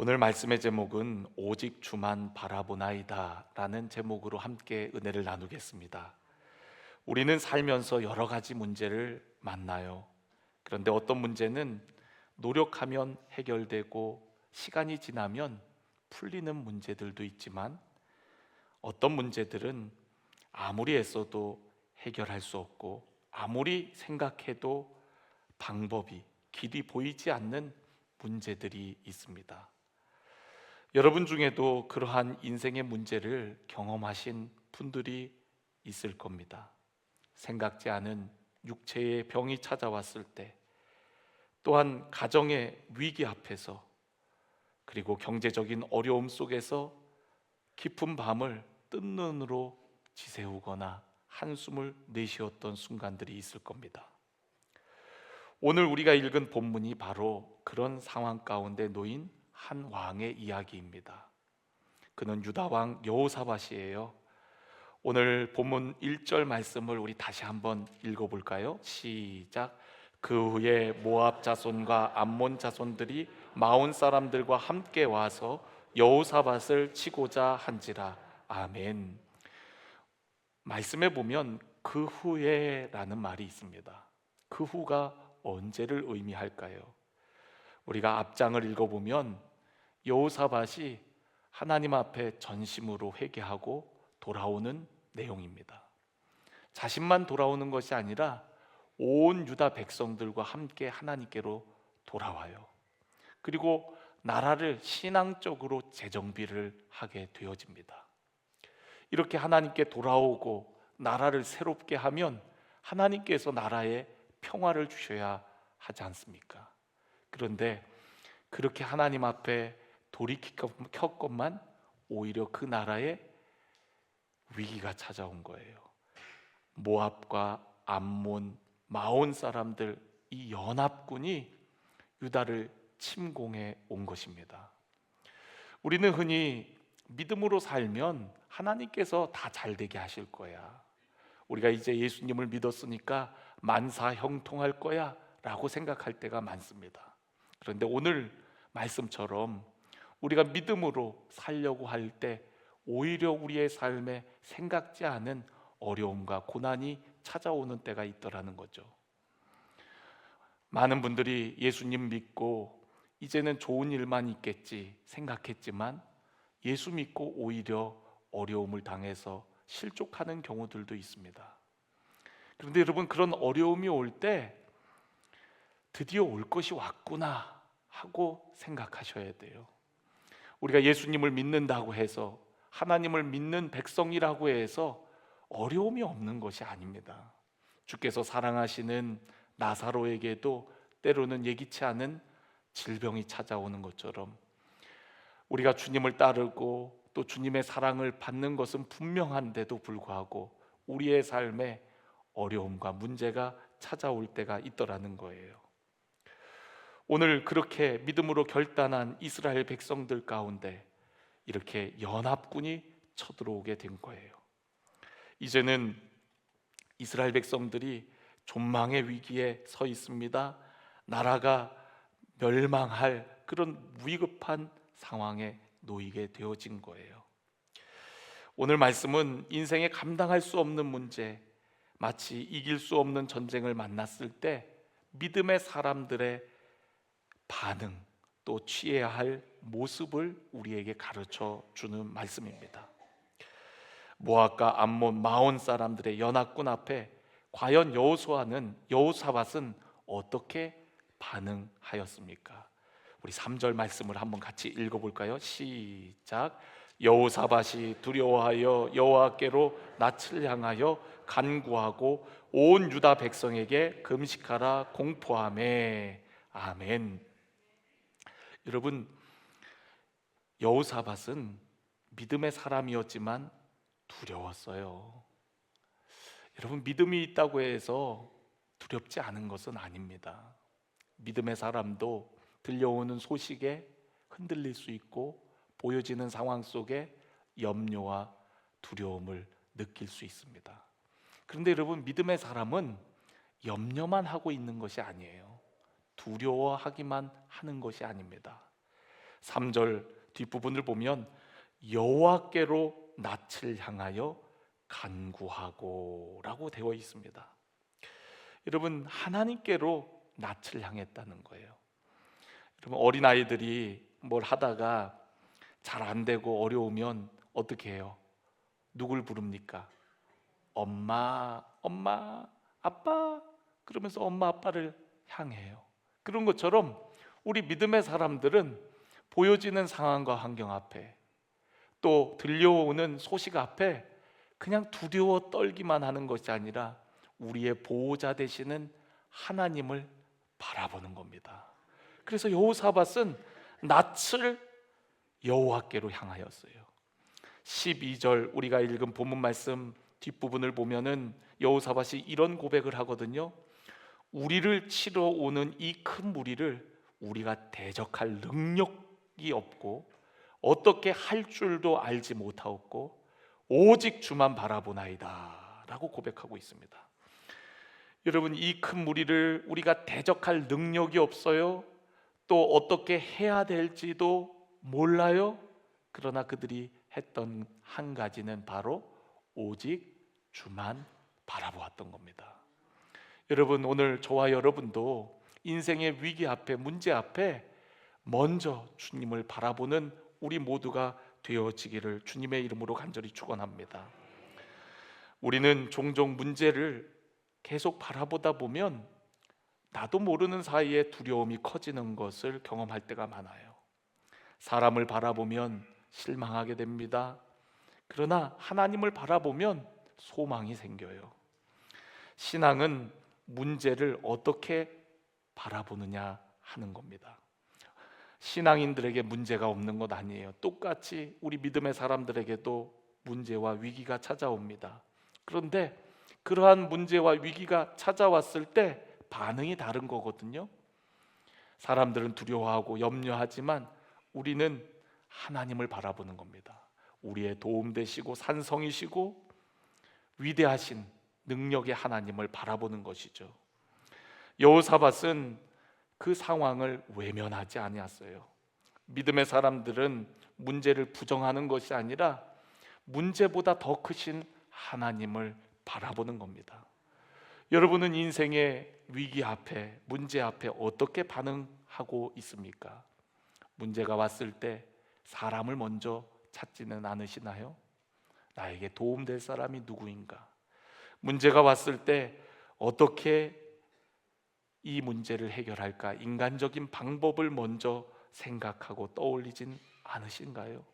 오늘 말씀의 제목은 오직 주만 바라보나이다 라는 제목으로 함께 은혜를 나누겠습니다. 우리는 살면서 여러 가지 문제를 만나요. 그런데 어떤 문제는 노력하면 해결되고 시간이 지나면 풀리는 문제들도 있지만, 어떤 문제들은 아무리 애써도 해결할 수 없고 아무리 생각해도 방법이, 길이 보이지 않는 문제들이 있습니다. 여러분 중에도 그러한 인생의 문제를 경험하신 분들이 있을 겁니다. 생각지 않은 육체의 병이 찾아왔을 때, 또한 가정의 위기 앞에서, 그리고 경제적인 어려움 속에서 깊은 밤을 뜬 눈으로 지새우거나 한숨을 내쉬었던 순간들이 있을 겁니다. 오늘 우리가 읽은 본문이 바로 그런 상황 가운데 놓인 한 왕의 이야기입니다. 그는 유다 왕 여호사밧이에요. 오늘 본문 1절 말씀을 우리 다시 한번 읽어볼까요? 시작. 그 후에 모압 자손과 암몬 자손들이 마온 사람들과 함께 와서 여호사밧을 치고자 한지라. 아멘. 말씀에 보면 그 후에 라는 말이 있습니다. 그 후가 언제를 의미할까요? 우리가 앞장을 읽어보면 여호사밧이 하나님 앞에 전심으로 회개하고 돌아오는 내용입니다. 자신만 돌아오는 것이 아니라 온 유다 백성들과 함께 하나님께로 돌아와요. 그리고 나라를 신앙적으로 재정비를 하게 되어집니다. 이렇게 하나님께 돌아오고 나라를 새롭게 하면 하나님께서 나라에 평화를 주셔야 하지 않습니까? 그런데 그렇게 하나님 앞에 돌이켰건만 오히려 그 나라에 위기가 찾아온 거예요. 모압과 암몬, 마온 사람들, 이 연합군이 유다를 침공해 온 것입니다. 우리는 흔히 믿음으로 살면 하나님께서 다 잘되게 하실 거야, 우리가 이제 예수님을 믿었으니까 만사 형통할 거야 라고 생각할 때가 많습니다. 그런데 오늘 말씀처럼 우리가 믿음으로 살려고 할 때 오히려 우리의 삶에 생각지 않은 어려움과 고난이 찾아오는 때가 있더라는 거죠. 많은 분들이 예수님 믿고 이제는 좋은 일만 있겠지 생각했지만, 예수 믿고 오히려 어려움을 당해서 실족하는 경우들도 있습니다. 그런데 여러분, 그런 어려움이 올 때 드디어 올 것이 왔구나 하고 생각하셔야 돼요. 우리가 예수님을 믿는다고 해서, 하나님을 믿는 백성이라고 해서 어려움이 없는 것이 아닙니다. 주께서 사랑하시는 나사로에게도 때로는 예기치 않은 질병이 찾아오는 것처럼, 우리가 주님을 따르고 또 주님의 사랑을 받는 것은 분명한데도 불구하고 우리의 삶에 어려움과 문제가 찾아올 때가 있더라는 거예요. 오늘 그렇게 믿음으로 결단한 이스라엘 백성들 가운데 이렇게 연합군이 쳐들어오게 된 거예요. 이제는 이스라엘 백성들이 존망의 위기에 서 있습니다. 나라가 멸망할 그런 위급한 상황에 놓이게 되어진 거예요. 오늘 말씀은 인생에 감당할 수 없는 문제, 마치 이길 수 없는 전쟁을 만났을 때 믿음의 사람들의 반응, 또 취해야 할 모습을 우리에게 가르쳐 주는 말씀입니다. 모압과 암몬, 마온 사람들의 연합군 앞에 과연 여호사밧은 어떻게 반응하였습니까? 우리 3절 말씀을 한번 같이 읽어볼까요? 시작. 여호사밧이 두려워하여 여호와께로 낯을 향하여 간구하고 온 유다 백성에게 금식하라 공포하매. 아멘. 여러분, 여호사밧은 믿음의 사람이었지만 두려웠어요. 여러분, 믿음이 있다고 해서 두렵지 않은 것은 아닙니다. 믿음의 사람도 들려오는 소식에 흔들릴 수 있고 보여지는 상황 속에 염려와 두려움을 느낄 수 있습니다. 그런데 여러분, 믿음의 사람은 염려만 하고 있는 것이 아니에요. 두려워하기만 하는 것이 아닙니다. 3절 뒷부분을 보면 여호와께로 낯을 향하여 간구하고 라고 되어 있습니다. 여러분, 하나님께로 낯을 향했다는 거예요. 여러분, 어린아이들이 뭘 하다가 잘 안 되고 어려우면 어떻게 해요? 누굴 부릅니까? 엄마, 엄마, 아빠, 그러면서 엄마 아빠를 향해요. 그런 것처럼 우리 믿음의 사람들은 보여지는 상황과 환경 앞에, 또 들려오는 소식 앞에 그냥 두려워 떨기만 하는 것이 아니라 우리의 보호자 되시는 하나님을 바라보는 겁니다. 그래서 여호사밧은 낯을 여호와께로 향하였어요. 12절 우리가 읽은 본문 말씀 뒷부분을 보면은 여호사밧이 이런 고백을 하거든요. 우리를 치러 오는 이 큰 무리를 우리가 대적할 능력이 없고 어떻게 할 줄도 알지 못하였고 오직 주만 바라보나이다 라고 고백하고 있습니다. 여러분, 이 큰 무리를 우리가 대적할 능력이 없어요. 또 어떻게 해야 될지도 몰라요. 그러나 그들이 했던 한 가지는 바로 오직 주만 바라보았던 겁니다. 여러분, 오늘 저와 여러분도 인생의 위기 앞에, 문제 앞에 먼저 주님을 바라보는 우리 모두가 되어지기를 주님의 이름으로 간절히 축원합니다. 우리는 종종 문제를 계속 바라보다 보면 나도 모르는 사이에 두려움이 커지는 것을 경험할 때가 많아요. 사람을 바라보면 실망하게 됩니다. 그러나 하나님을 바라보면 소망이 생겨요. 신앙은 문제를 어떻게 바라보느냐 하는 겁니다. 신앙인들에게 문제가 없는 것 아니에요. 똑같이 우리 믿음의 사람들에게도 문제와 위기가 찾아옵니다. 그런데 그러한 문제와 위기가 찾아왔을 때 반응이 다른 거거든요. 사람들은 두려워하고 염려하지만 우리는 하나님을 바라보는 겁니다. 우리의 도움 되시고 산성이시고 위대하신 능력의 하나님을 바라보는 것이죠. 여호사밧은 그 상황을 외면하지 아니었어요. 믿음의 사람들은 문제를 부정하는 것이 아니라 문제보다 더 크신 하나님을 바라보는 겁니다. 여러분은 인생의 위기 앞에, 문제 앞에 어떻게 반응하고 있습니까? 문제가 왔을 때 사람을 먼저 찾지는 않으시나요? 나에게 도움될 사람이 누구인가? 문제가 왔을 때 어떻게 이 문제를 해결할까? 인간적인 방법을 먼저 생각하고 떠올리진 않으신가요?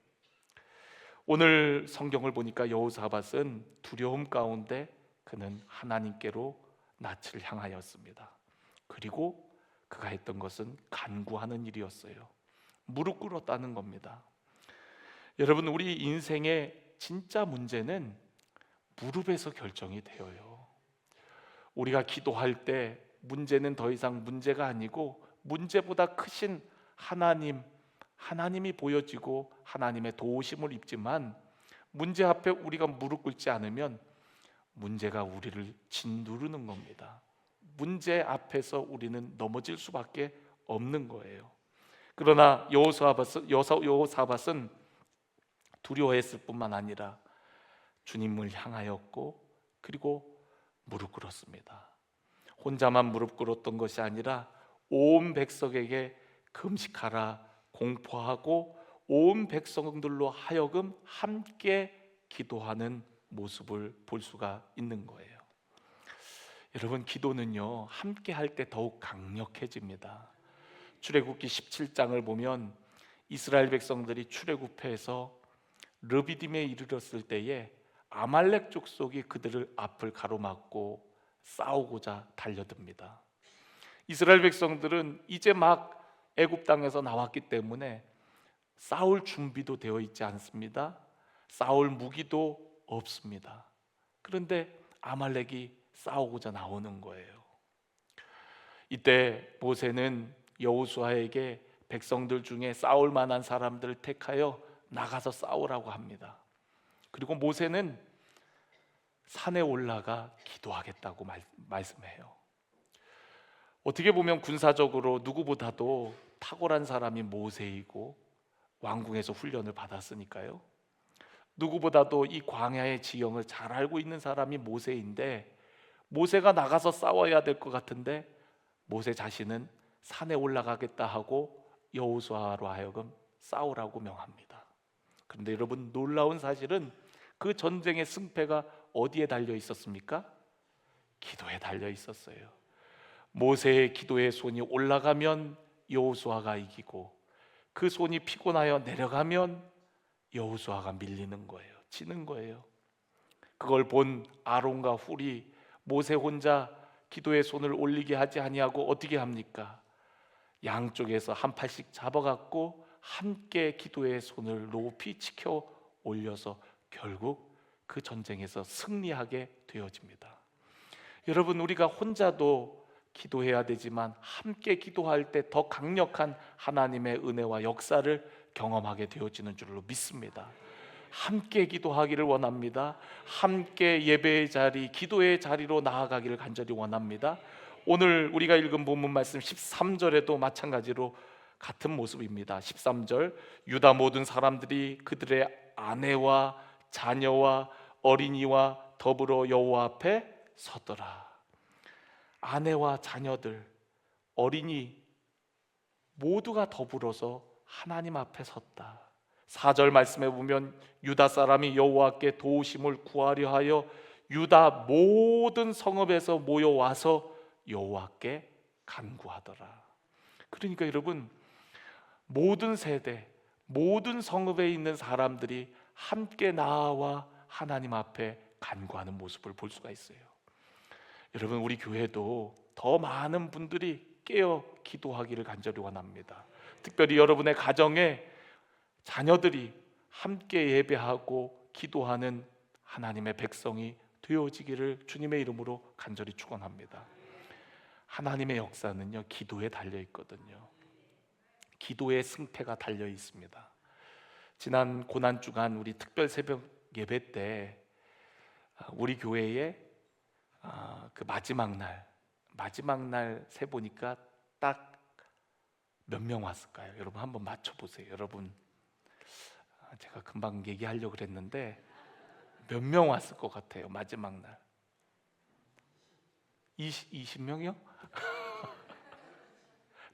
오늘 성경을 보니까 여호사밧은 두려움 가운데 그는 하나님께로 낯을 향하였습니다. 그리고 그가 했던 것은 간구하는 일이었어요. 무릎 꿇었다는 겁니다. 여러분, 우리 인생의 진짜 문제는 무릎에서 결정이 되어요. 우리가 기도할 때 문제는 더 이상 문제가 아니고 문제보다 크신 하나님이 보여지고 하나님의 도우심을 입지만 문제 앞에 우리가 무릎 꿇지 않으면 문제가 우리를 짓누르는 겁니다. 문제 앞에서 우리는 넘어질 수밖에 없는 거예요. 그러나 여호사밧은 두려워했을 뿐만 아니라 주님을 향하였고 그리고 무릎 꿇었습니다. 혼자만 무릎 꿇었던 것이 아니라 온 백성에게 금식하라 공포하고 온 백성들로 하여금 함께 기도하는 모습을 볼 수가 있는 거예요. 여러분, 기도는요 함께 할 때 더욱 강력해집니다. 출애굽기 17장을 보면 이스라엘 백성들이 출애굽해서 르비딤에 이르렀을 때에 아말렉 족속이 그들을 앞을 가로막고 싸우고자 달려듭니다. 이스라엘 백성들은 이제 막 애굽 땅에서 나왔기 때문에 싸울 준비도 되어 있지 않습니다. 싸울 무기도 없습니다. 그런데 아말렉이 싸우고자 나오는 거예요. 이때 모세는 여호수아에게 백성들 중에 싸울 만한 사람들을 택하여 나가서 싸우라고 합니다. 그리고 모세는 산에 올라가 기도하겠다고 말씀해요. 어떻게 보면 군사적으로 누구보다도 탁월한 사람이 모세이고 왕궁에서 훈련을 받았으니까요. 누구보다도 이 광야의 지형을 잘 알고 있는 사람이 모세인데, 모세가 나가서 싸워야 될 것 같은데 모세 자신은 산에 올라가겠다 하고 여호수아로 하여금 싸우라고 명합니다. 그런데 여러분, 놀라운 사실은 그 전쟁의 승패가 어디에 달려 있었습니까? 기도에 달려 있었어요. 모세의 기도의 손이 올라가면 여호수아가 이기고, 그 손이 피곤하여 내려가면 여호수아가 밀리는 거예요. 지는 거예요. 그걸 본 아론과 훌이 모세 혼자 기도의 손을 올리게 하지 아니하고 어떻게 합니까? 양쪽에서 한 팔씩 잡아갖고 함께 기도의 손을 높이 치켜 올려서 결국 그 전쟁에서 승리하게 되어집니다. 여러분, 우리가 혼자도 기도해야 되지만 함께 기도할 때 더 강력한 하나님의 은혜와 역사를 경험하게 되어지는 줄로 믿습니다. 함께 기도하기를 원합니다. 함께 예배의 자리, 기도의 자리로 나아가기를 간절히 원합니다. 오늘 우리가 읽은 본문 말씀 13절에도 마찬가지로 같은 모습입니다. 13절, 유다 모든 사람들이 그들의 아내와 자녀와 어린이와 더불어 여호와 앞에 서더라. 아내와 자녀들, 어린이 모두가 더불어서 하나님 앞에 섰다. 4절 말씀에 보면 유다 사람이 여호와께 도우심을 구하려 하여 유다 모든 성읍에서 모여와서 여호와께 간구하더라. 그러니까 여러분, 모든 세대, 모든 성읍에 있는 사람들이 함께 나와 하나님 앞에 간구하는 모습을 볼 수가 있어요. 여러분, 우리 교회도 더 많은 분들이 깨어 기도하기를 간절히 원합니다. 특별히 여러분의 가정에 자녀들이 함께 예배하고 기도하는 하나님의 백성이 되어지기를 주님의 이름으로 간절히 축원합니다. 하나님의 역사는요, 기도에 달려 있거든요. 기도의 승패가 달려 있습니다. 지난 고난 주간 우리 특별 새벽 예배 때 우리 교회에 그 마지막 날 세 보니까 딱 몇 명 왔을까요? 여러분 한번 맞춰 보세요. 여러분, 제가 금방 얘기하려고 그랬는데 몇 명 왔을 것 같아요? 마지막 날 20명이요?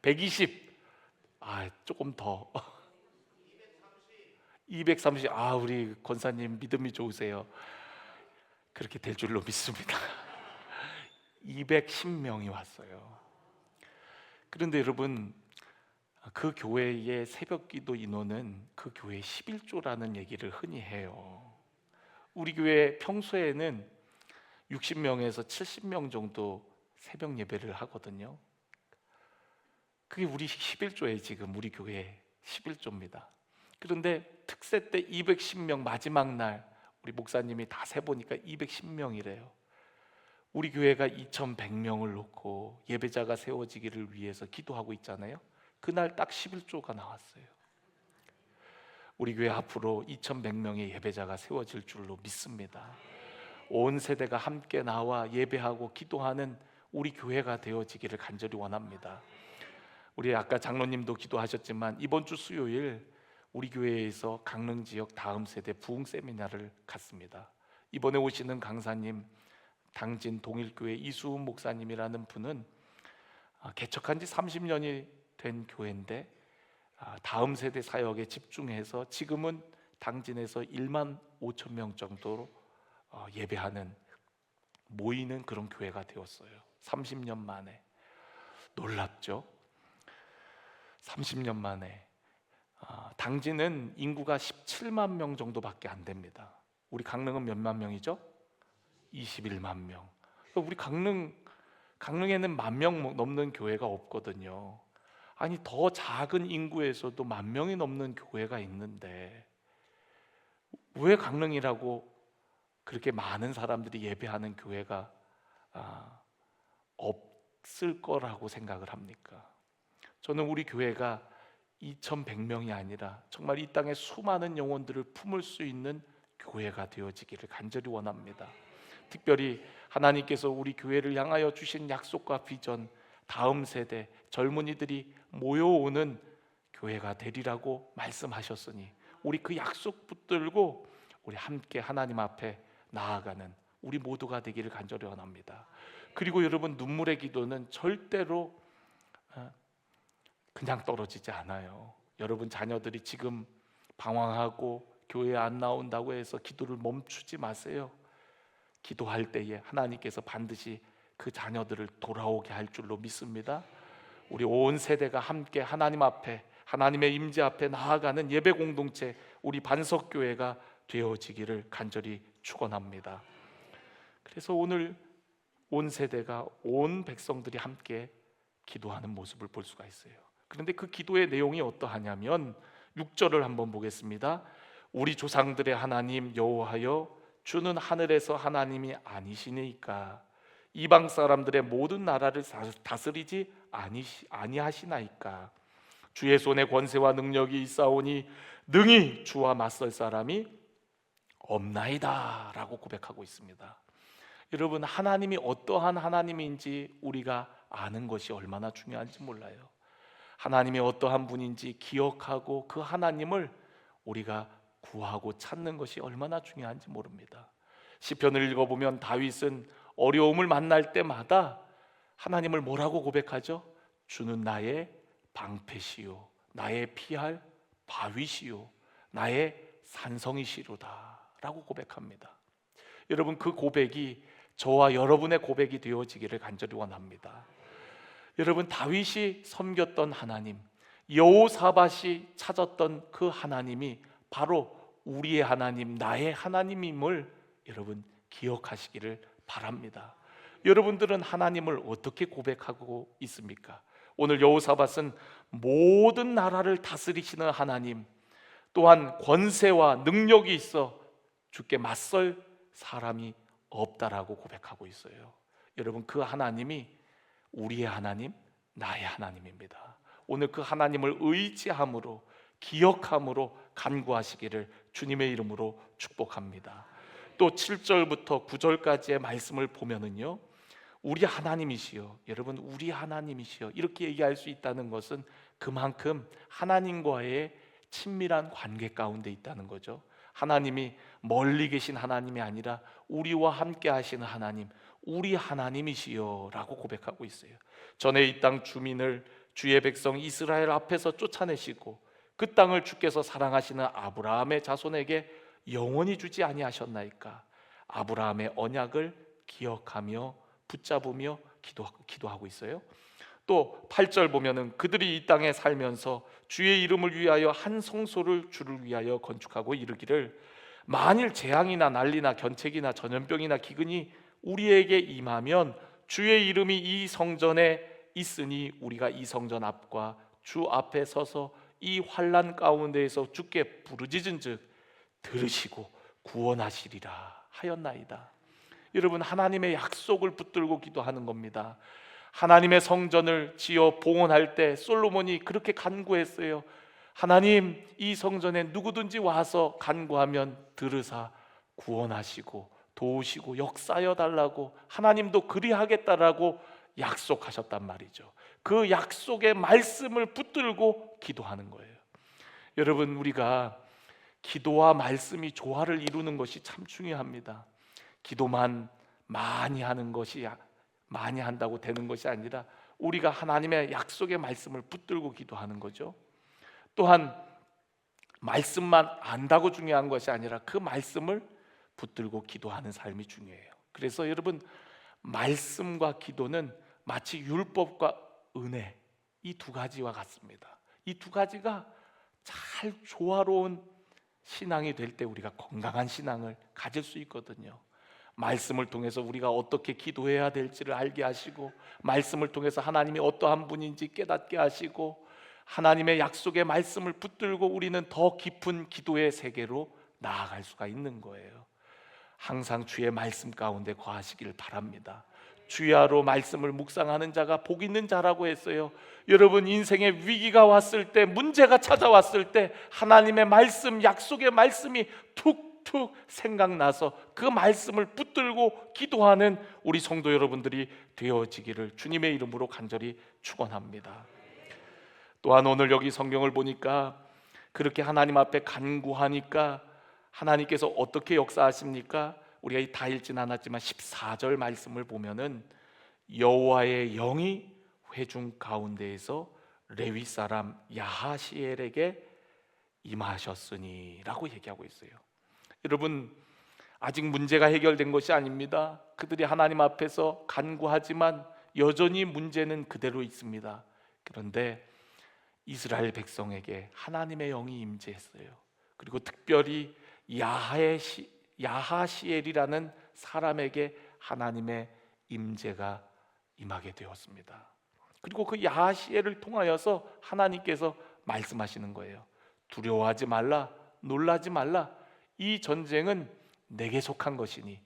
120. 조금 더. 230. 우리 권사님 믿음이 좋으세요. 그렇게 될 줄로 믿습니다. 210명이 왔어요. 그런데 여러분, 그 교회의 새벽기도 인원은 그 교회 11조라는 얘기를 흔히 해요. 우리 교회 평소에는 60명에서 70명 정도 새벽 예배를 하거든요. 그게 우리 11조에 지금 우리 교회 11조입니다. 그런데 특세 때 210명 마지막 날 우리 목사님이 다 세보니까 210명이래요. 우리 교회가 2100명을 놓고 예배자가 세워지기를 위해서 기도하고 있잖아요. 그날 딱 11조가 나왔어요. 우리 교회 앞으로 2100명의 예배자가 세워질 줄로 믿습니다. 온 세대가 함께 나와 예배하고 기도하는 우리 교회가 되어지기를 간절히 원합니다. 우리 아까 장로님도 기도하셨지만 이번 주 수요일 우리 교회에서 강릉 지역 다음 세대 부흥 세미나를 갖습니다. 이번에 오시는 강사님, 당진 동일교회 이수훈 목사님이라는 분은 개척한 지 30년이 된 교회인데 다음 세대 사역에 집중해서 지금은 당진에서 1만 5천 명 정도로 예배하는, 모이는 그런 교회가 되었어요. 30년 만에. 놀랍죠? 30년 만에. 당진은 인구가 17만 명 정도밖에 안 됩니다. 우리 강릉은 몇만 명이죠? 21만 명. 우리 강릉에는 10,000명 넘는 교회가 없거든요. 더 작은 인구에서도 10,000명이 넘는 교회가 있는데 왜 강릉이라고 그렇게 많은 사람들이 예배하는 교회가 없을 거라고 생각을 합니까? 저는 우리 교회가 2100명이 아니라 정말 이 땅에 수많은 영혼들을 품을 수 있는 교회가 되어지기를 간절히 원합니다. 특별히 하나님께서 우리 교회를 향하여 주신 약속과 비전, 다음 세대 젊은이들이 모여오는 교회가 되리라고 말씀하셨으니 우리 그 약속 붙들고 우리 함께 하나님 앞에 나아가는 우리 모두가 되기를 간절히 원합니다. 그리고 여러분, 눈물의 기도는 절대로 그냥 떨어지지 않아요. 여러분 자녀들이 지금 방황하고 교회에 안 나온다고 해서 기도를 멈추지 마세요. 기도할 때에 하나님께서 반드시 그 자녀들을 돌아오게 할 줄로 믿습니다. 우리 온 세대가 함께 하나님 앞에, 하나님의 임재 앞에 나아가는 예배 공동체, 우리 반석교회가 되어지기를 간절히 축원합니다. 그래서 오늘 온 세대가, 온 백성들이 함께 기도하는 모습을 볼 수가 있어요. 그런데 그 기도의 내용이 어떠하냐면 6절을 한번 보겠습니다. 우리 조상들의 하나님 여호와여, 주는 하늘에서 하나님이 아니시니까 이방 사람들의 모든 나라를 다스리지 아니하시나이까. 주의 손에 권세와 능력이 있사오니 능히 주와 맞설 사람이 없나이다 라고 고백하고 있습니다. 여러분, 하나님이 어떠한 하나님인지 우리가 아는 것이 얼마나 중요한지 몰라요. 하나님이 어떠한 분인지 기억하고 그 하나님을 우리가 구하고 찾는 것이 얼마나 중요한지 모릅니다. 시편을 읽어보면 다윗은 어려움을 만날 때마다 하나님을 뭐라고 고백하죠? 주는 나의 방패시요 나의 피할 바위시요 나의 산성이시로다 라고 고백합니다. 여러분, 그 고백이 저와 여러분의 고백이 되어지기를 간절히 원합니다. 여러분, 다윗이 섬겼던 하나님, 여호사밧이 찾았던 그 하나님이 바로 우리의 하나님, 나의 하나님임을 여러분 기억하시기를 바랍니다. 여러분들은 하나님을 어떻게 고백하고 있습니까? 오늘 여호사밧은 모든 나라를 다스리시는 하나님, 또한 권세와 능력이 있어 주께 맞설 사람이 없다라고 고백하고 있어요. 여러분, 그 하나님이 우리의 하나님, 나의 하나님입니다. 오늘 그 하나님을 의지함으로, 기억함으로 간구하시기를 주님의 이름으로 축복합니다. 또 7절부터 9절까지의 말씀을 보면은요, 우리 하나님이시여, 여러분 우리 하나님이시여 이렇게 얘기할 수 있다는 것은 그만큼 하나님과의 친밀한 관계 가운데 있다는 거죠. 하나님이 멀리 계신 하나님이 아니라 우리와 함께 하시는 하나님, 우리 하나님이시여 라고 고백하고 있어요. 전에 이 땅 주민을, 주의 백성 이스라엘 앞에서 쫓아내시고 그 땅을 주께서 사랑하시는 아브라함의 자손에게 영원히 주지 아니하셨나이까. 아브라함의 언약을 기억하며 붙잡으며 기도하고 있어요. 또 8절 보면은 그들이 이 땅에 살면서 주의 이름을 위하여 한 성소를 주를 위하여 건축하고 이르기를 만일 재앙이나 난리나 견책이나 전염병이나 기근이 우리에게 임하면 주의 이름이 이 성전에 있으니 우리가 이 성전 앞과 주 앞에 서서 이 환난 가운데에서 주께 부르짖은즉 들으시고 구원하시리라 하였나이다. 여러분, 하나님의 약속을 붙들고 기도하는 겁니다. 하나님의 성전을 지어 봉헌할 때 솔로몬이 그렇게 간구했어요. 하나님, 이 성전에 누구든지 와서 간구하면 들으사 구원하시고 도우시고 역사하여 달라고 하나님도 그리하겠다라고 약속하셨단 말이죠. 그 약속의 말씀을 붙들고 기도하는 거예요. 여러분, 우리가 기도와 말씀이 조화를 이루는 것이 참 중요합니다. 기도만 많이 하는 것이 많이 한다고 되는 것이 아니라 우리가 하나님의 약속의 말씀을 붙들고 기도하는 거죠. 또한 말씀만 안다고 중요한 것이 아니라 그 말씀을 붙들고 기도하는 삶이 중요해요. 그래서 여러분, 말씀과 기도는 마치 율법과 은혜, 이 두 가지와 같습니다. 이 두 가지가 잘 조화로운 신앙이 될 때 우리가 건강한 신앙을 가질 수 있거든요. 말씀을 통해서 우리가 어떻게 기도해야 될지를 알게 하시고, 말씀을 통해서 하나님이 어떠한 분인지 깨닫게 하시고, 하나님의 약속의 말씀을 붙들고 우리는 더 깊은 기도의 세계로 나아갈 수가 있는 거예요. 항상 주의 말씀 가운데 거하시기를 바랍니다. 주야로 말씀을 묵상하는 자가 복 있는 자라고 했어요. 여러분, 인생의 위기가 왔을 때, 문제가 찾아왔을 때 하나님의 말씀, 약속의 말씀이 툭툭 생각나서 그 말씀을 붙들고 기도하는 우리 성도 여러분들이 되어지기를 주님의 이름으로 간절히 축원합니다. 또한 오늘 여기 성경을 보니까 그렇게 하나님 앞에 간구하니까 하나님께서 어떻게 역사하십니까? 우리가 다 읽진 않았지만 14절 말씀을 보면은 여호와의 영이 회중 가운데에서 레위 사람 야하시엘에게 임하셨으니 라고 얘기하고 있어요. 여러분, 아직 문제가 해결된 것이 아닙니다. 그들이 하나님 앞에서 간구하지만 여전히 문제는 그대로 있습니다. 그런데 이스라엘 백성에게 하나님의 영이 임재했어요. 그리고 특별히 야하시엘이라는 사람에게 하나님의 임재가 임하게 되었습니다. 그리고 그 야하시엘을 통하여서 하나님께서 말씀하시는 거예요. 두려워하지 말라, 놀라지 말라. 이 전쟁은 내게 속한 것이니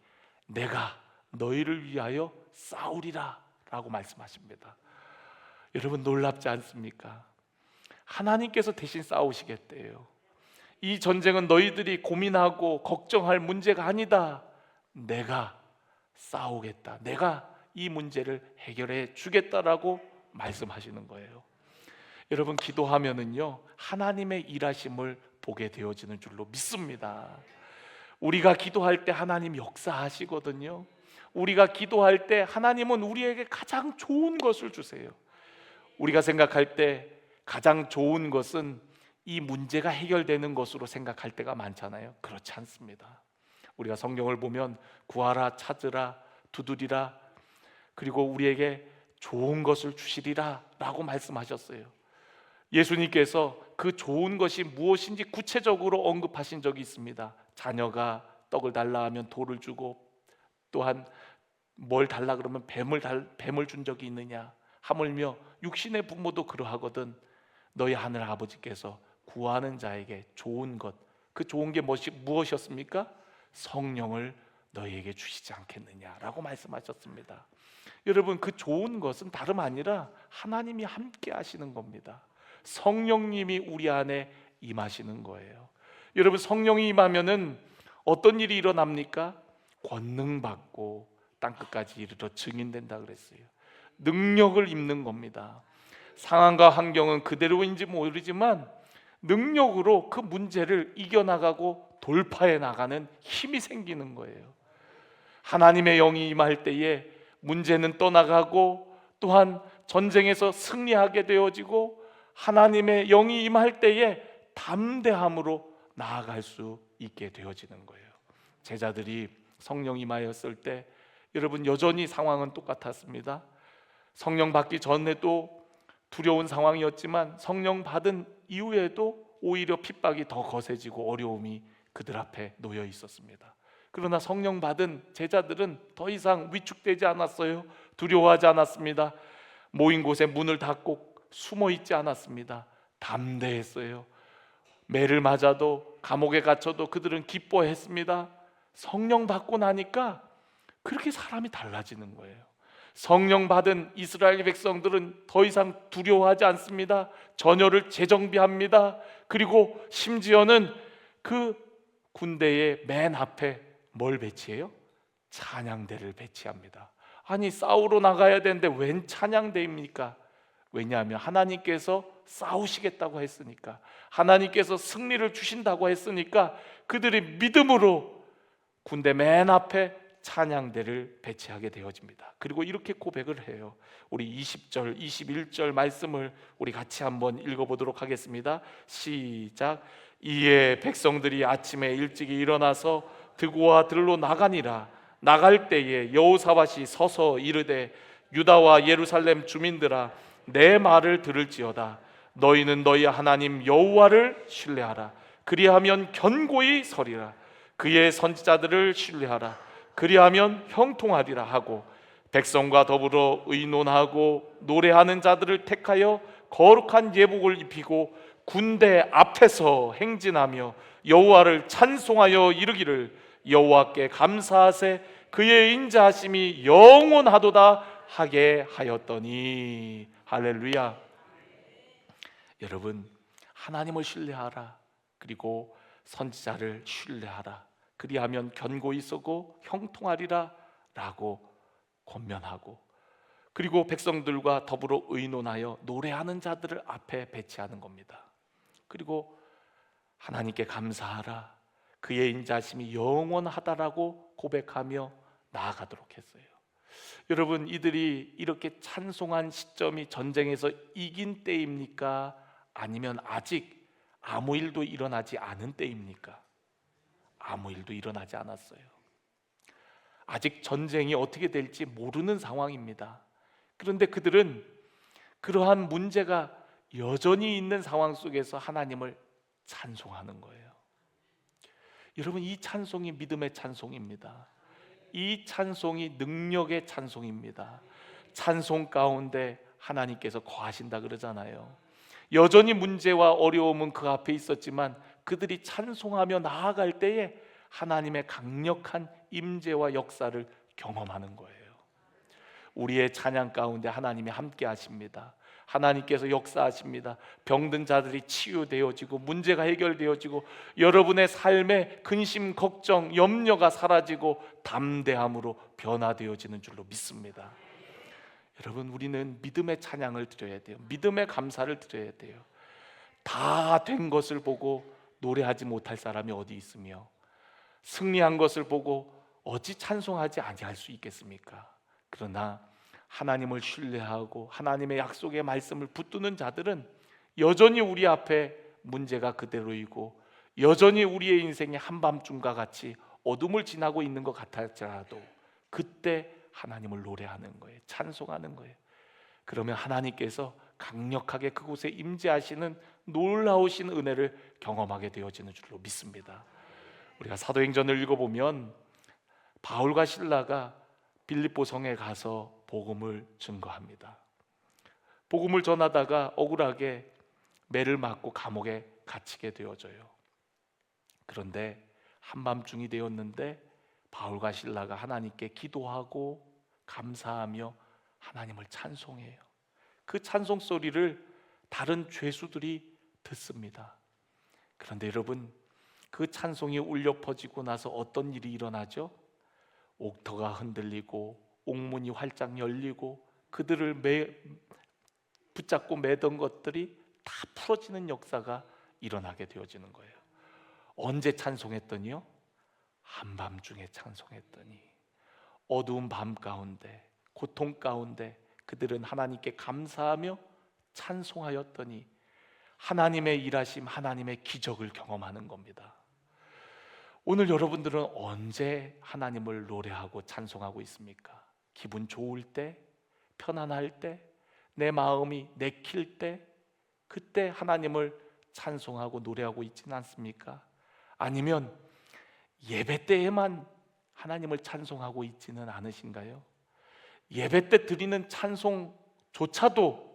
내가 너희를 위하여 싸우리라 라고 말씀하십니다. 여러분, 놀랍지 않습니까? 하나님께서 대신 싸우시겠대요. 이 전쟁은 너희들이 고민하고 걱정할 문제가 아니다. 내가 싸우겠다. 내가 이 문제를 해결해 주겠다라고 말씀하시는 거예요. 여러분, 기도하면은요 하나님의 일하심을 보게 되어지는 줄로 믿습니다. 우리가 기도할 때 하나님 역사하시거든요. 우리가 기도할 때 하나님은 우리에게 가장 좋은 것을 주세요. 우리가 생각할 때 가장 좋은 것은 이 문제가 해결되는 것으로 생각할 때가 많잖아요. 그렇지 않습니다. 우리가 성경을 보면 구하라, 찾으라, 두드리라, 그리고 우리에게 좋은 것을 주시리라 라고 말씀하셨어요. 예수님께서 그 좋은 것이 무엇인지 구체적으로 언급하신 적이 있습니다. 자녀가 떡을 달라 하면 돌을 주고, 또한 뭘 달라 그러면 뱀을 준 적이 있느냐. 하물며 육신의 부모도 그러하거든 너희 하늘 아버지께서 구하는 자에게 좋은 것, 그 좋은 게 무엇이었습니까? 성령을 너희에게 주시지 않겠느냐라고 말씀하셨습니다. 여러분, 그 좋은 것은 다름 아니라 하나님이 함께 하시는 겁니다. 성령님이 우리 안에 임하시는 거예요. 여러분, 성령이 임하면은 어떤 일이 일어납니까? 권능 받고 땅끝까지 이르러 증인된다 그랬어요. 능력을 입는 겁니다. 상황과 환경은 그대로인지 모르지만 능력으로 그 문제를 이겨나가고 돌파해 나가는 힘이 생기는 거예요. 하나님의 영이 임할 때에 문제는 떠나가고 또한 전쟁에서 승리하게 되어지고, 하나님의 영이 임할 때에 담대함으로 나아갈 수 있게 되어지는 거예요. 제자들이 성령 임하였을 때 여러분, 여전히 상황은 똑같았습니다. 성령 받기 전에도 두려운 상황이었지만 성령 받은 이후에도 오히려 핍박이 더 거세지고 어려움이 그들 앞에 놓여 있었습니다. 그러나 성령 받은 제자들은 더 이상 위축되지 않았어요. 두려워하지 않았습니다. 모인 곳에 문을 닫고 숨어 있지 않았습니다. 담대했어요. 매를 맞아도 감옥에 갇혀도 그들은 기뻐했습니다. 성령 받고 나니까 그렇게 사람이 달라지는 거예요. 성령 받은 이스라엘 백성들은 더 이상 두려워하지 않습니다. 전열을 재정비합니다. 그리고 심지어는 그 군대의 맨 앞에 뭘 배치해요? 찬양대를 배치합니다. 아니, 싸우러 나가야 되는데 웬 찬양대입니까? 왜냐하면 하나님께서 싸우시겠다고 했으니까, 하나님께서 승리를 주신다고 했으니까 그들이 믿음으로 군대 맨 앞에 찬양대를 배치하게 되어집니다. 그리고 이렇게 고백을 해요. 우리 20절, 21절 말씀을 우리 같이 한번 읽어보도록 하겠습니다. 시작. 이에 백성들이 아침에 일찍이 일어나서 드고와 들로 나가니라. 나갈 때에 여호사밧이 서서 이르되 유다와 예루살렘 주민들아, 내 말을 들을지어다. 너희는 너희 하나님 여호와를 신뢰하라. 그리하면 견고히 서리라. 그의 선지자들을 신뢰하라. 그리하면 형통하리라 하고, 백성과 더불어 의논하고 노래하는 자들을 택하여 거룩한 예복을 입히고 군대 앞에서 행진하며 여호와를 찬송하여 이르기를, 여호와께 감사하세 그의 인자하심이 영원하도다 하게 하였더니. 할렐루야. 여러분, 하나님을 신뢰하라. 그리고 선지자를 신뢰하라. 그리하면 견고히 서고 형통하리라 라고 권면하고, 그리고 백성들과 더불어 의논하여 노래하는 자들을 앞에 배치하는 겁니다. 그리고 하나님께 감사하라, 그의 인자심이 영원하다라고 고백하며 나아가도록 했어요. 여러분, 이들이 이렇게 찬송한 시점이 전쟁에서 이긴 때입니까? 아니면 아직 아무 일도 일어나지 않은 때입니까? 아무 일도 일어나지 않았어요. 아직 전쟁이 어떻게 될지 모르는 상황입니다. 그런데 그들은 그러한 문제가 여전히 있는 상황 속에서 하나님을 찬송하는 거예요. 여러분, 이 찬송이 믿음의 찬송입니다. 이 찬송이 능력의 찬송입니다. 찬송 가운데 하나님께서 거하신다 그러잖아요. 여전히 문제와 어려움은 그 앞에 있었지만 그들이 찬송하며 나아갈 때에 하나님의 강력한 임재와 역사를 경험하는 거예요. 우리의 찬양 가운데 하나님이 함께 하십니다. 하나님께서 역사하십니다. 병든 자들이 치유되어지고 문제가 해결되어지고 여러분의 삶의 근심, 걱정, 염려가 사라지고 담대함으로 변화되어지는 줄로 믿습니다. 여러분, 우리는 믿음의 찬양을 드려야 돼요. 믿음의 감사를 드려야 돼요. 다 된 것을 보고 노래하지 못할 사람이 어디 있으며 승리한 것을 보고 어찌 찬송하지 아니할 수 있겠습니까? 그러나 하나님을 신뢰하고 하나님의 약속의 말씀을 붙드는 자들은 여전히 우리 앞에 문제가 그대로이고 여전히 우리의 인생이 한밤중과 같이 어둠을 지나고 있는 것 같을지라도 그때 하나님을 노래하는 거예요. 찬송하는 거예요. 그러면 하나님께서 강력하게 그곳에 임재하시는 놀라우신 은혜를 경험하게 되어지는 줄로 믿습니다. 우리가 사도행전을 읽어보면 바울과 실라가 빌립보 성에 가서 복음을 증거합니다. 복음을 전하다가 억울하게 매를 맞고 감옥에 갇히게 되어져요. 그런데 한밤중이 되었는데 바울과 실라가 하나님께 기도하고 감사하며 하나님을 찬송해요. 그 찬송 소리를 다른 죄수들이 듣습니다. 그런데 여러분, 그 찬송이 울려 퍼지고 나서 어떤 일이 일어나죠? 옥터가 흔들리고 옥문이 활짝 열리고 그들을 붙잡고 매던 것들이 다 풀어지는 역사가 일어나게 되어지는 거예요. 언제 찬송했더니요? 한밤중에 찬송했더니, 어두운 밤 가운데 고통 가운데 그들은 하나님께 감사하며 찬송하였더니 하나님의 일하심, 하나님의 기적을 경험하는 겁니다. 오늘 여러분들은 언제 하나님을 노래하고 찬송하고 있습니까? 기분 좋을 때, 편안할 때, 내 마음이 내킬 때, 그때 하나님을 찬송하고 노래하고 있지는 않습니까? 아니면 예배 때에만 하나님을 찬송하고 있지는 않으신가요? 예배 때 드리는 찬송조차도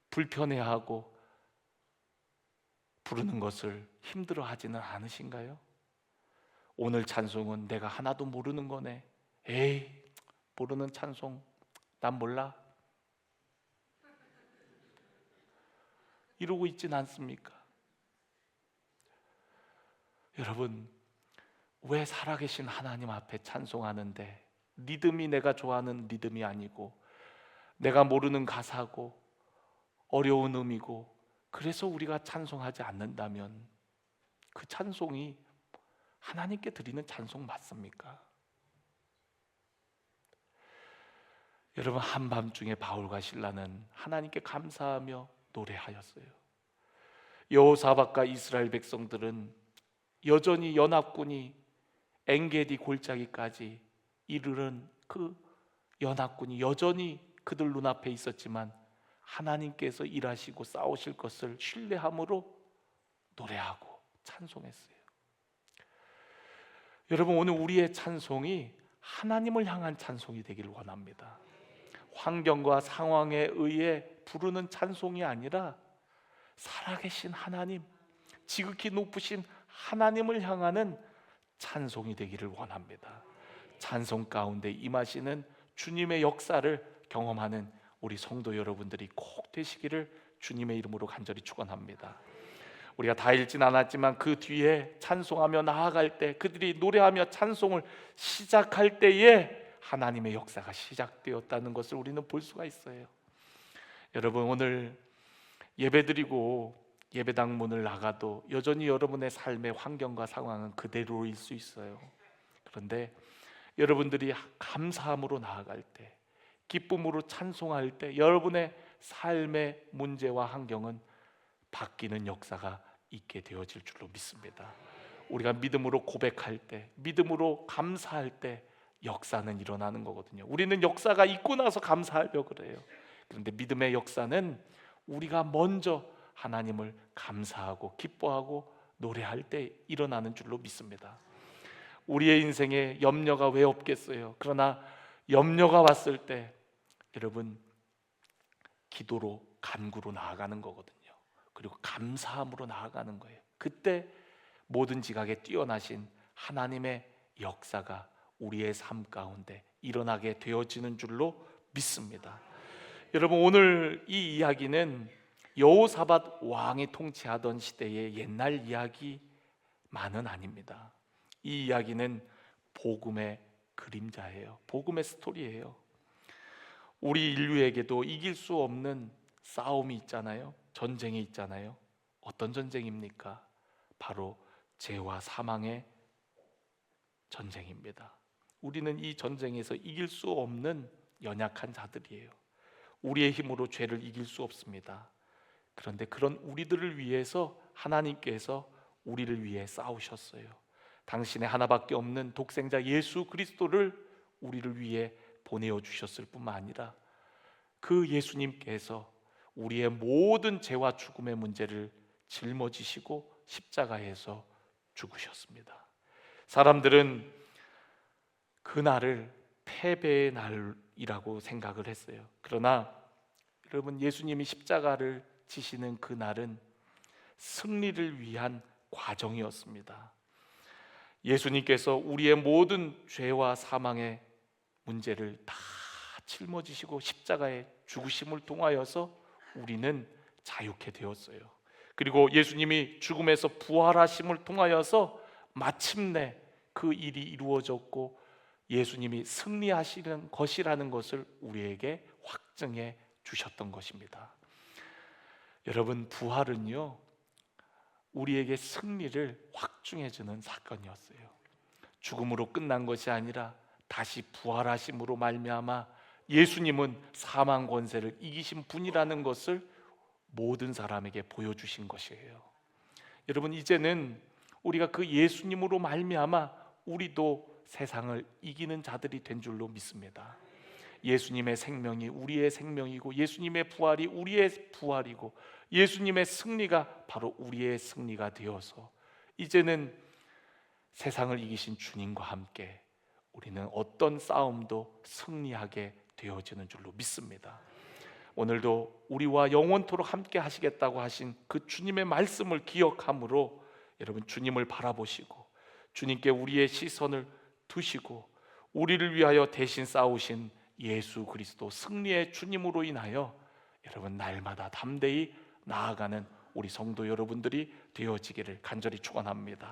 불편해하고 부르는 것을 힘들어하지는 않으신가요? 오늘 찬송은 내가 하나도 모르는 거네. 에이, 모르는 찬송 난 몰라. 이러고 있진 않습니까? 여러분, 왜 살아계신 하나님 앞에 찬송하는데 리듬이 내가 좋아하는 리듬이 아니고 내가 모르는 가사고 어려운 음이고 그래서 우리가 찬송하지 않는다면 그 찬송이 하나님께 드리는 찬송 맞습니까? 여러분, 한밤중에 바울과 실라는 하나님께 감사하며 노래하였어요. 여호사밧과 이스라엘 백성들은 여전히 연합군이 엔게디 골짜기까지 이르는 그 연합군이 여전히 그들 눈앞에 있었지만 하나님께서 일하시고 싸우실 것을 신뢰함으로 노래하고 찬송했어요. 여러분, 오늘 우리의 찬송이 하나님을 향한 찬송이 되기를 원합니다. 환경과 상황에 의해 부르는 찬송이 아니라 살아계신 하나님, 지극히 높으신 하나님을 향하는 찬송이 되기를 원합니다. 찬송 가운데 임하시는 주님의 역사를 경험하는 우리 성도 여러분들이 꼭 되시기를 주님의 이름으로 간절히 축원합니다. 우리가 다 읽진 않았지만 그 뒤에 찬송하며 나아갈 때, 그들이 노래하며 찬송을 시작할 때에 하나님의 역사가 시작되었다는 것을 우리는 볼 수가 있어요. 여러분, 오늘 예배드리고 예배당 문을 나가도 여전히 여러분의 삶의 환경과 상황은 그대로일 수 있어요. 그런데 여러분들이 감사함으로 나아갈 때, 기쁨으로 찬송할 때 여러분의 삶의 문제와 환경은 바뀌는 역사가 있게 되어질 줄로 믿습니다. 우리가 믿음으로 고백할 때, 믿음으로 감사할 때 역사는 일어나는 거거든요. 우리는 역사가 있고 나서 감사하려고 그래요. 그런데 믿음의 역사는 우리가 먼저 하나님을 감사하고 기뻐하고 노래할 때 일어나는 줄로 믿습니다. 우리의 인생에 염려가 왜 없겠어요? 그러나 염려가 왔을 때 여러분, 기도로 간구로 나아가는 거거든요. 그리고 감사함으로 나아가는 거예요. 그때 모든 지각에 뛰어나신 하나님의 역사가 우리의 삶 가운데 일어나게 되어지는 줄로 믿습니다. 여러분, 오늘 이 이야기는 여호사밧 왕이 통치하던 시대의 옛날 이야기만은 아닙니다. 이 이야기는 복음의 그림자예요. 복음의 스토리예요. 우리 인류에게도 이길 수 없는 싸움이 있잖아요. 전쟁이 있잖아요. 어떤 전쟁입니까? 바로 죄와 사망의 전쟁입니다. 우리는 이 전쟁에서 이길 수 없는 연약한 자들이에요. 우리의 힘으로 죄를 이길 수 없습니다. 그런데 그런 우리들을 위해서 하나님께서 우리를 위해 싸우셨어요. 당신의 하나밖에 없는 독생자 예수 그리스도를 우리를 위해 보내어 주셨을 뿐만 아니라 그 예수님께서 우리의 모든 죄와 죽음의 문제를 짊어지시고 십자가에서 죽으셨습니다. 사람들은 그날을 패배의 날이라고 생각을 했어요. 그러나 여러분, 예수님이 십자가를 지시는 그날은 승리를 위한 과정이었습니다. 예수님께서 우리의 모든 죄와 사망의 문제를 다 짊어지시고 십자가에 죽으심을 통하여서 우리는 자유케 되었어요. 그리고 예수님이 죽음에서 부활하심을 통하여서 마침내 그 일이 이루어졌고 예수님이 승리하시는 것이라는 것을 우리에게 확증해 주셨던 것입니다. 여러분, 부활은요, 우리에게 승리를 확증해 주는 사건이었어요. 죽음으로 끝난 것이 아니라 다시 부활하심으로 말미암아 예수님은 사망 권세를 이기신 분이라는 것을 모든 사람에게 보여주신 것이에요. 여러분, 이제는 우리가 그 예수님으로 말미암아 우리도 세상을 이기는 자들이 된 줄로 믿습니다. 예수님의 생명이 우리의 생명이고 예수님의 부활이 우리의 부활이고 예수님의 승리가 바로 우리의 승리가 되어서 이제는 세상을 이기신 주님과 함께 우리는 어떤 싸움도 승리하게 되어지는 줄로 믿습니다. 오늘도 우리와 영원토록 함께 하시겠다고 하신 그 주님의 말씀을 기억함으로 여러분, 주님을 바라보시고 주님께 우리의 시선을 두시고 우리를 위하여 대신 싸우신 예수 그리스도 승리의 주님으로 인하여 여러분, 날마다 담대히 나아가는 우리 성도 여러분들이 되어지기를 간절히 축원합니다.